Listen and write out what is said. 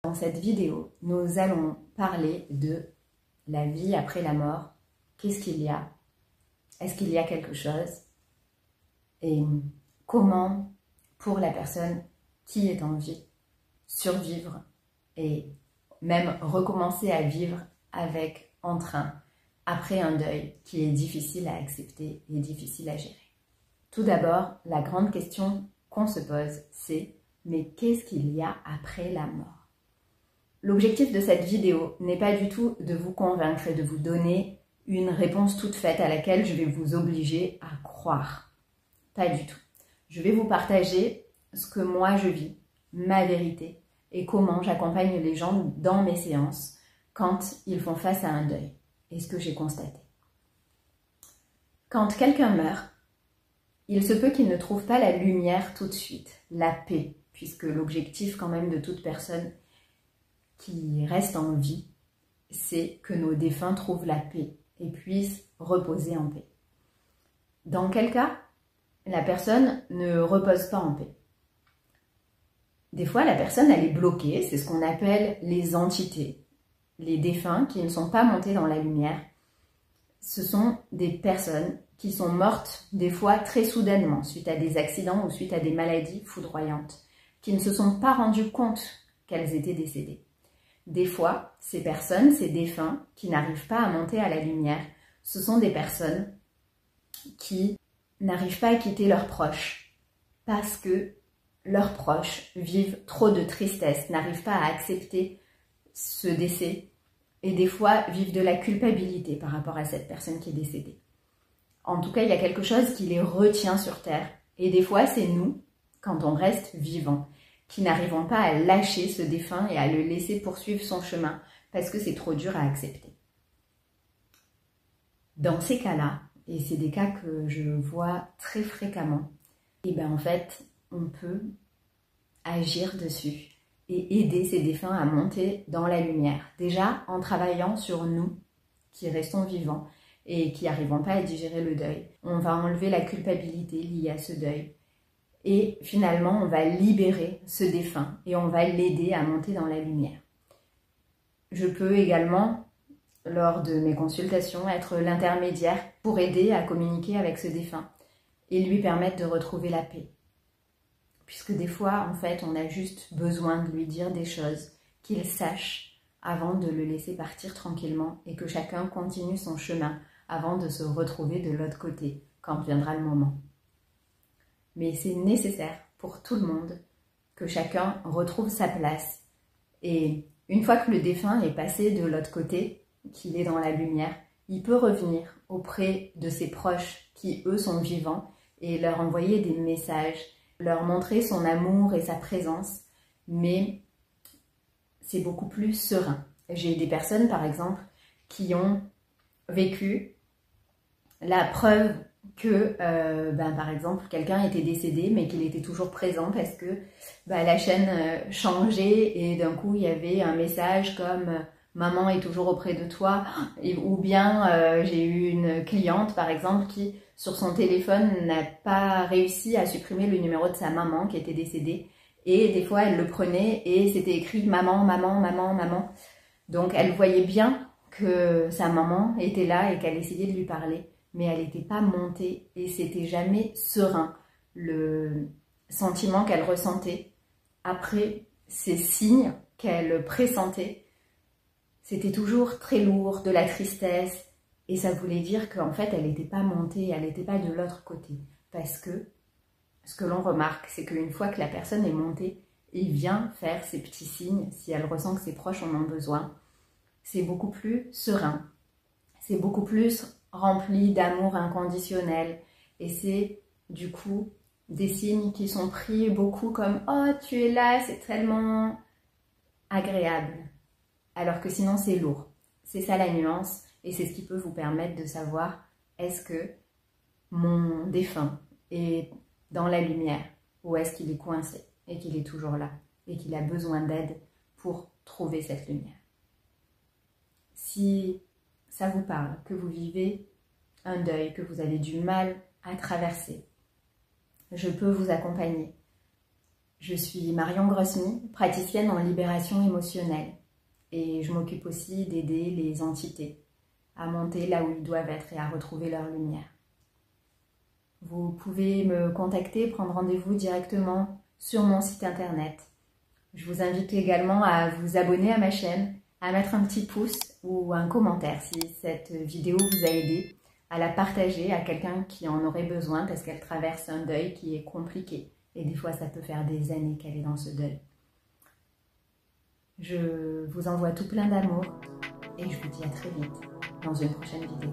Dans cette vidéo, nous allons parler de la vie après la mort. Qu'est-ce qu'il y a? Est-ce qu'il y a quelque chose? Et comment, pour la personne qui est en vie, survivre et même recommencer à vivre avec entrain après un deuil qui est difficile à accepter et difficile à gérer. Tout d'abord, la grande question qu'on se pose, c'est « mais qu'est-ce qu'il y a après la mort ?» L'objectif de cette vidéo n'est pas du tout de vous convaincre et de vous donner une réponse toute faite à laquelle je vais vous obliger à croire. Pas du tout. Je vais vous partager ce que moi je vis, ma vérité, et comment j'accompagne les gens dans mes séances quand ils font face à un deuil, et ce que j'ai constaté. Quand quelqu'un meurt, il se peut qu'il ne trouve pas la lumière tout de suite, la paix, puisque l'objectif quand même de toute personne qui reste en vie, c'est que nos défunts trouvent la paix et puissent reposer en paix. Dans quel cas, la personne ne repose pas en paix. Des fois, la personne, elle est bloquée, c'est ce qu'on appelle les entités. Les défunts qui ne sont pas montés dans la lumière, ce sont des personnes qui sont mortes des fois très soudainement, suite à des accidents ou suite à des maladies foudroyantes, qui ne se sont pas rendues compte qu'elles étaient décédées. Des fois, ces personnes, ces défunts qui n'arrivent pas à monter à la lumière, ce sont des personnes qui n'arrivent pas à quitter leurs proches parce que leurs proches vivent trop de tristesse, n'arrivent pas à accepter ce décès et des fois vivent de la culpabilité par rapport à cette personne qui est décédée. En tout cas, il y a quelque chose qui les retient sur terre et des fois, c'est nous, quand on reste vivant, qui n'arrivons pas à lâcher ce défunt et à le laisser poursuivre son chemin parce que c'est trop dur à accepter. Dans ces cas-là, et c'est des cas que je vois très fréquemment, et bien en fait, on peut agir dessus et aider ces défunts à monter dans la lumière. Déjà en travaillant sur nous, qui restons vivants et qui n'arrivons pas à digérer le deuil. On va enlever la culpabilité liée à ce deuil. Et finalement, on va libérer ce défunt et on va l'aider à monter dans la lumière. Je peux également, lors de mes consultations, être l'intermédiaire pour aider à communiquer avec ce défunt et lui permettre de retrouver la paix. Puisque des fois, en fait, on a juste besoin de lui dire des choses, qu'il sache avant de le laisser partir tranquillement et que chacun continue son chemin avant de se retrouver de l'autre côté, quand viendra le moment. Mais c'est nécessaire pour tout le monde que chacun retrouve sa place. Et une fois que le défunt est passé de l'autre côté, qu'il est dans la lumière, il peut revenir auprès de ses proches qui, eux, sont vivants et leur envoyer des messages, leur montrer son amour et sa présence, mais c'est beaucoup plus serein. J'ai des personnes, par exemple, qui ont vécu la preuve que, par exemple, quelqu'un était décédé, mais qu'il était toujours présent parce que la chaîne changeait et d'un coup, il y avait un message comme « Maman est toujours auprès de toi » ou bien j'ai eu une cliente, par exemple, qui, sur son téléphone, n'a pas réussi à supprimer le numéro de sa maman qui était décédée et des fois, elle le prenait et c'était écrit « Maman, maman, maman, maman ». Donc, elle voyait bien que sa maman était là et qu'elle essayait de lui parler, mais elle n'était pas montée et c'était jamais serein le sentiment qu'elle ressentait après ces signes qu'elle pressentait. C'était toujours très lourd, de la tristesse et ça voulait dire qu'en fait elle n'était pas montée, elle n'était pas de l'autre côté. Parce que ce que l'on remarque, c'est qu'une fois que la personne est montée et vient faire ces petits signes, si elle ressent que ses proches en ont besoin, c'est beaucoup plus serein, c'est beaucoup plus rempli d'amour inconditionnel et c'est du coup des signes qui sont pris beaucoup comme « Oh, tu es là, c'est tellement agréable » alors que sinon c'est lourd. C'est ça la nuance et c'est ce qui peut vous permettre de savoir est-ce que mon défunt est dans la lumière ou est-ce qu'il est coincé et qu'il est toujours là et qu'il a besoin d'aide pour trouver cette lumière. Si ça vous parle, que vous vivez un deuil, que vous avez du mal à traverser, je peux vous accompagner Je suis Marion Grosny, praticienne en libération émotionnelle et je m'occupe aussi d'aider les entités à monter là où ils doivent être et à retrouver leur lumière. Vous pouvez me contacter, prendre rendez-vous directement sur mon site internet. Je vous invite également à vous abonner à ma chaîne, à mettre un petit pouce ou un commentaire si cette vidéo vous a aidé, à la partager à quelqu'un qui en aurait besoin parce qu'elle traverse un deuil qui est compliqué. Et des fois, ça peut faire des années qu'elle est dans ce deuil. Je vous envoie tout plein d'amour et je vous dis à très vite dans une prochaine vidéo.